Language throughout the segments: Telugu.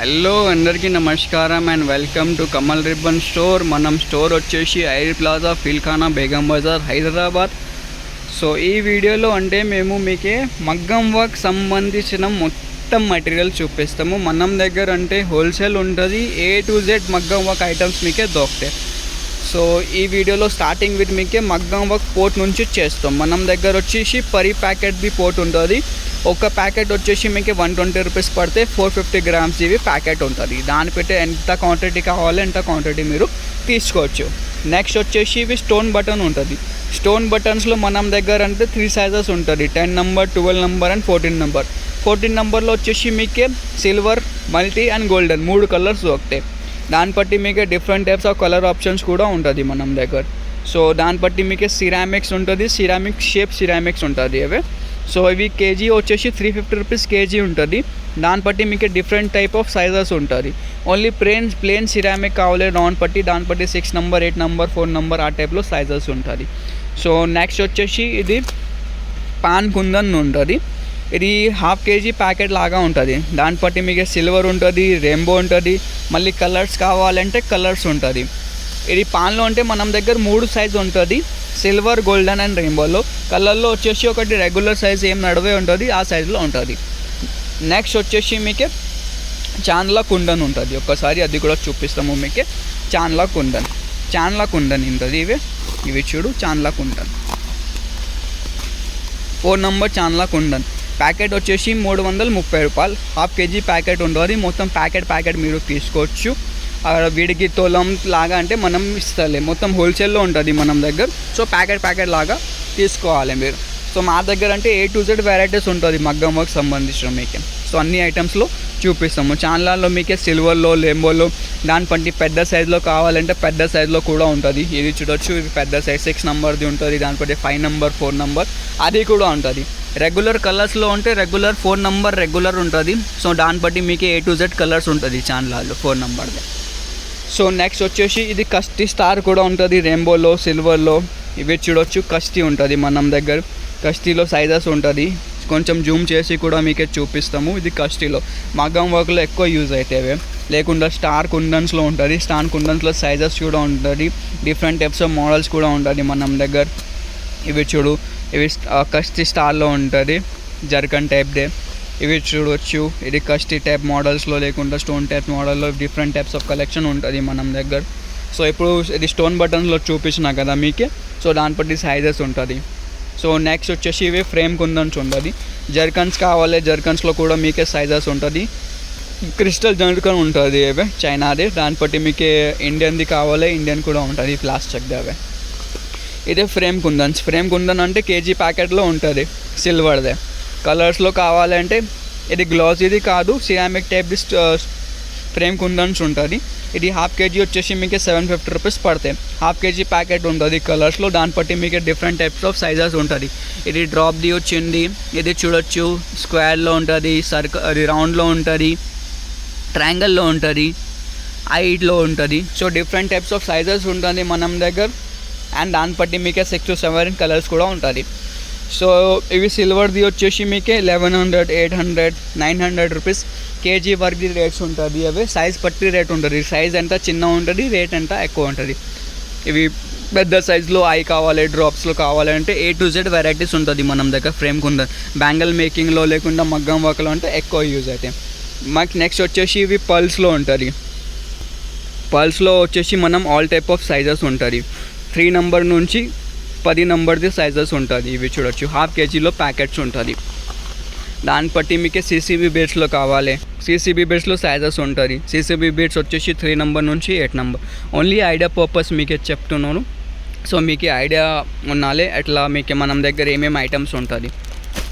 హలో అందరికీ నమస్కారం and welcome to Kamal ribbon store. మనం స్టోర్ వచ్చేసి ఐర్ ప్లాజా, ఫిల్ఖానా, బేగం బజార్, హైదరాబాద్. సో ఈ వీడియోలో అంటే మేము మీకే మగ్గం వర్క్ సంబంధించిన మొత్తం మెటీరియల్ చూపిస్తాము. మనం దగ్గర అంటే హోల్సేల్ ఉంటుంది, A to Z మగ్గం వర్క్ ఐటమ్స్ మీకే దొరుకుతాయి. సో ఈ వీడియోలో స్టార్టింగ్ విత్ మీకే మగ్గం వర్క్ పోర్ట్ నుంచి చేస్తాం. మనం దగ్గర వచ్చేసి పరి ప్యాకెట్ బి పోర్ట్ ఉంటుంది. ఒక ప్యాకెట్ వచ్చేసి మీకు 120 రూపీస్ పడితే 450 గ్రామ్స్ ఇవి ప్యాకెట్ ఉంటుంది. దాన్ని పెట్టి ఎంత క్వాంటిటీ కావాలో ఎంత క్వాంటిటీ మీరు తీసుకోవచ్చు. నెక్స్ట్ వచ్చేసి ఇవి స్టోన్ బటన్ ఉంటుంది. స్టోన్ బటన్స్లో మనం దగ్గర అంటే 3 సైజెస్ ఉంటుంది, 10 నెంబర్, 12 నెంబర్ అండ్ 14 నెంబర్. 14 నెంబర్లో వచ్చేసి మీకే silver, multi and golden 3 colours దొరుకుతాయి. దాన్ని బట్టి మీకు different types of colour options కూడా ఉంటుంది మనం దగ్గర. సో దాన్ని బట్టి మీకు సిరామిక్స్ ఉంటుంది, సిరామిక్ షేప్ సిరామిక్స్ ఉంటుంది అవి. సో ఇవి కేజీ వచ్చేసి 350 రూపీస్ కేజీ ఉంటుంది. దాన్ని బట్టి మీకు డిఫరెంట్ టైప్ ఆఫ్ సైజెస్ ఉంటుంది. ఓన్లీ ప్లేన్ సిరామిక్ కావాలి రౌండ్ పట్టి, దాన్ని బట్టి 6 నెంబర్, 8 నెంబర్, 4 నెంబర్ ఆ టైప్లో సైజెస్ ఉంటుంది. సో నెక్స్ట్ వచ్చేసి ఇది పాన్ కుందన్ ఉంటుంది. ఇది హాఫ్ కేజీ ప్యాకెట్ లాగా ఉంటుంది. దాన్ని బట్టి మీకు సిల్వర్ ఉంటుంది, రెయిన్బో ఉంటుంది, మళ్ళీ కలర్స్ కావాలంటే కలర్స్ ఉంటుంది. ఇది పాన్లో అంటే మనం దగ్గర 3 సైజు ఉంటుంది, సిల్వర్, గోల్డెన్ అండ్ రెయిన్బోలో. కలర్లో వచ్చేసి ఒకటి రెగ్యులర్ సైజ్ ఏం నడువే ఉంటుంది, ఆ సైజులో ఉంటుంది. నెక్స్ట్ వచ్చేసి మీకు చాన్లా కుందన్ ఉంటుంది. ఒక్కసారి అది కూడా చూపిస్తాము మీకు. చాన్లా కుందన్ ఉంటుంది. ఇవి చూడు, చాన్లా కుందన్ 4 నెంబర్ చాన్లా కుందన్. ప్యాకెట్ వచ్చేసి 330 రూపాయలు. హాఫ్ కేజీ ప్యాకెట్ ఉంటుంది. మొత్తం ప్యాకెట్ మీరు తీసుకోవచ్చు. వీడికి తొలం లాగా అంటే మనం ఇస్తలే, మొత్తం హోల్సేల్లో ఉంటుంది మనం దగ్గర. సో ప్యాకెట్ లాగా తీసుకోవాలి మీరు. సో మా దగ్గర అంటే A to Z వెరైటీస్ ఉంటుంది మగ్గం వర్క్ సంబంధించిన మీకు. సో అన్ని ఐటమ్స్లో చూపిస్తాము. చాన్లాలో మీకే సిల్వర్లో, లెంబోలో, దాని బట్టి పెద్ద సైజులో కావాలంటే పెద్ద సైజులో కూడా ఉంటుంది. ఇది చూడొచ్చు, ఇది పెద్ద సైజ్ 6 నెంబర్ది ఉంటుంది. దాని బట్టి 5 నెంబర్, 4 నెంబర్ అది కూడా ఉంటుంది. రెగ్యులర్ కలర్స్లో ఉంటే రెగ్యులర్ 4 నెంబర్ రెగ్యులర్ ఉంటుంది. సో దాన్ని బట్టి మీకు A to Z కలర్స్ ఉంటుంది చాన్లాలో 4 నెంబర్ది. సో నెక్స్ట్ వచ్చేసి ఇది కస్టీ స్టార్ కూడా ఉంటుంది, రెయిన్బోలో, సిల్వర్లో. ఇవి చూడొచ్చు, కస్టీ ఉంటుంది మనం దగ్గర. కస్టీలో సైజెస్ ఉంటుంది, కొంచెం జూమ్ చేసి కూడా మీకే చూపిస్తాము. ఇది కస్టీలో మగ్గం వర్క్లో ఎక్కువ యూజ్ అవుతాయి. లేకుండా స్టార్ కుందన్స్లో ఉంటుంది. స్టార్ కుందన్స్లో సైజెస్ కూడా ఉంటుంది, డిఫరెంట్ టైప్స్ ఆఫ్ మోడల్స్ కూడా ఉంటుంది మనం దగ్గర. ఇవి చూడు, ఇవి కస్టీ స్టార్లో ఉంటుంది, జర్కన్ టైప్దే. ఇవి చూడవచ్చు, ఇది కస్టీ టైప్ మోడల్స్లో లేకుండా స్టోన్ టైప్ మోడల్లో డిఫరెంట్ టైప్స్ ఆఫ్ కలెక్షన్ ఉంటుంది మనం దగ్గర. సో ఇప్పుడు ఇది స్టోన్ బటన్స్లో చూపించిన కదా మీకే. సో దాని బట్టి సైజెస్ ఉంటుంది. సో నెక్స్ట్ వచ్చేసి ఇవి ఫ్రేమ్ కుందన్స్ ఉంటుంది. జర్కన్స్ కావాలి, జర్కన్స్లో కూడా మీకే సైజెస్ ఉంటుంది. క్రిస్టల్ జర్కన్ ఉంటుంది ఇవి చైనాది. దాన్ని బట్టి మీకు ఇండియన్ది కావాలి, ఇండియన్ కూడా ఉంటుంది, ప్లాస్టిక్ది అవి. ఇదే ఫ్రేమ్ కుందన్ అంటే కేజీ ప్యాకెట్లో ఉంటుంది, సిల్వర్దే. కలర్స్లో కావాలంటే ఇది గ్లాసీది కాదు, సిరామిక్ టైప్ది ఫ్రేమ్ కుందన్స్ ఉంటుంది. ఇది హాఫ్ కేజీ వచ్చేసి మీకు 750 రూపీస్ పడతాయి. హాఫ్ కేజీ ప్యాకెట్ ఉంటుంది కలర్స్లో. దాన్ని బట్టి మీకు డిఫరెంట్ టైప్స్ ఆఫ్ సైజెస్ ఉంటుంది. ఇది డ్రాప్ది వచ్చింది, ఇది చూడొచ్చు, స్క్వేర్లో ఉంటుంది, అది రౌండ్లో ఉంటుంది, ట్రయాంగిల్లో ఉంటుంది, ఐట్లో ఉంటుంది. So different types of sizes ఉంటుంది మనం దగ్గర. అండ్ దాన్ని బట్టి మీకు 6 to 7 కలర్స్ కూడా ఉంటుంది. సో ఇవి సిల్వర్ది వచ్చేసి మీకు 1100, 800, 900 రూపీస్ కేజీ వరకు రేట్స్ ఉంటుంది. అవి సైజ్ బట్టి రేట్ ఉంటుంది. సైజ్ ఎంత చిన్న ఉంటుంది, రేట్ ఎంత ఎక్కువ ఉంటుంది. ఇవి పెద్ద సైజులో ఐ కావాలి, డ్రాప్స్లో కావాలంటే A to Z వెరైటీస్ ఉంటుంది మనం దగ్గర. ఫ్రేమ్ కుందన్ బ్యాంగిల్ మేకింగ్లో లేకుండా మగ్గం వర్క్లో అంటే ఎక్కువ యూజ్ అవుతాయి. మాకు నెక్స్ట్ వచ్చేసి ఇవి పల్స్లో ఉంటుంది. పల్స్లో వచ్చేసి మనం ఆల్ టైప్ ఆఫ్ సైజెస్ ఉంటుంది. 3 నెంబర్ నుంచి 10 నెంబర్ది సైజెస్ ఉంటుంది. ఇవి చూడొచ్చు, హాఫ్ కేజీలో ప్యాకెట్స్ ఉంటుంది. దాన్ని బట్టి మీకు CCB బీడ్స్లో కావాలి, CCB బీడ్స్లో సైజెస్ ఉంటుంది. CCB బీడ్స్ వచ్చేసి 3 నెంబర్ నుంచి 8 నెంబర్. ఓన్లీ ఐడియా పర్పస్ మీకే చెప్తున్నాను. సో మీకు ఐడియా ఉన్నాలే అట్లా మీకు మనం దగ్గర ఏమేమి ఐటమ్స్ ఉంటుంది.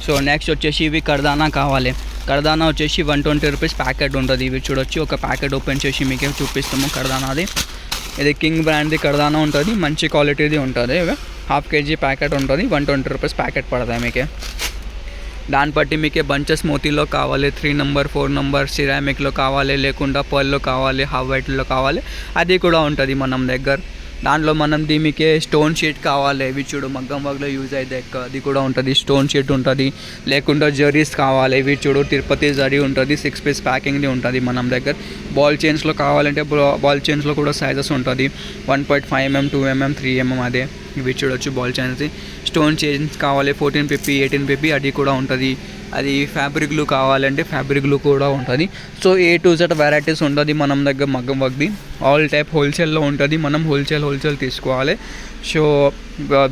సో నెక్స్ట్ వచ్చేసి ఇవి కర్దానా కావాలి. కర్దానా వచ్చేసి 120 రూపీస్ ప్యాకెట్ ఉంటుంది. ఇవి చూడొచ్చు, ఒక ప్యాకెట్ ఓపెన్ చేసి మీకే చూపిస్తాము కర్దానాది. ఇది కింగ్ బ్రాండ్ది కర్దానా ఉంటుంది, మంచి క్వాలిటీది ఉంటుంది. హాఫ్ కేజీ ప్యాకెట్ ఉంటుంది, 120 రూపీస్ ప్యాకెట్ పడతాయి మీకు. దాన్ని బట్టి మీకు బంచెస్ మోతీలో కావాలి, 3 నెంబర్, 4 నెంబర్, సిరామిక్లో కావాలి, లేకుండా పర్ల్లో కావాలి, హాఫ్ వైట్లో కావాలి, అది కూడా ఉంటుంది మనం దగ్గర. దాంట్లో మనం దీనికి స్టోన్ షీట్ కావాలి, ఇవి చూడు మగ్గం వర్క్లో యూజ్ అయితే అది కూడా ఉంటుంది, స్టోన్ షీట్ ఉంటుంది. లేకుండా జరీస్ కావాలి, ఇవి చూడు తిరుపతి జరీ ఉంటుంది, 6 పీస్ ప్యాకింగ్ది ఉంటుంది మనం దగ్గర. బాల్ చైన్స్లో కావాలంటే బాల్ చైన్స్లో కూడా సైజెస్ ఉంటుంది, 1.5 mm, 2 mm, 3 mm అదే. ఇవి చూడొచ్చు బాల్ చైన్స్. స్టోన్ చైన్స్ కావాలి 14 pp, 18 pp అది కూడా ఉంటుంది. అది ఫ్యాబ్రిక్ గ్లూ కావాలంటే ఫ్యాబ్రిక్ గ్లూ కూడా ఉంటుంది. So A to Z varieties ఉంటుంది మనం దగ్గర మగ్గం వర్క్ది. ఆల్ టైప్ హోల్సేల్లో ఉంటుంది, మనం హోల్సేల్ తీసుకోవాలి. సో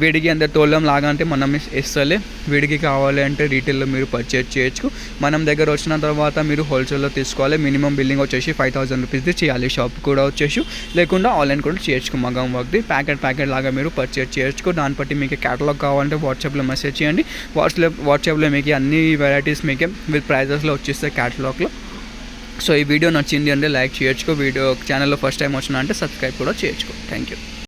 వీడికి అంత తోలం లాగా అంటే మనం ఇస్తలే, వీడికి కావాలి అంటే రీటైల్లో మీరు పర్చేజ్ చేయొచ్చు. మనం దగ్గర వచ్చిన తర్వాత మీరు హోల్సేల్లో తీసుకోవాలి. మినిమం బిల్లింగ్ వచ్చేసి 5000 రూపీస్ది చేయాలి. షాప్ కూడా వచ్చేసి లేకుండా ఆన్లైన్ కూడా చేయొచ్చు మగ్గం వర్క్ది. ప్యాకెట్ లాగా మీరు పర్చేజ్ చేయొచ్చు. దాన్ని బట్టి మీకు క్యాటలాగ్ కావాలంటే వాట్సాప్లో మెసేజ్ చేయండి. వాట్సాప్లో మీకు అన్ని వెరైటీస్ మీకు విత్ ప్రైజెస్లో వచ్చేస్తాయి క్యాటలాగ్లో. సో ఈ వీడియో నచ్చింది అంటే లైక్ చేయొచ్చు. వీడియో ఛానల్లో ఫస్ట్ టైం వచ్చినా అంటే సబ్స్క్రైబ్ కూడా చేయొచ్చు. Thank you.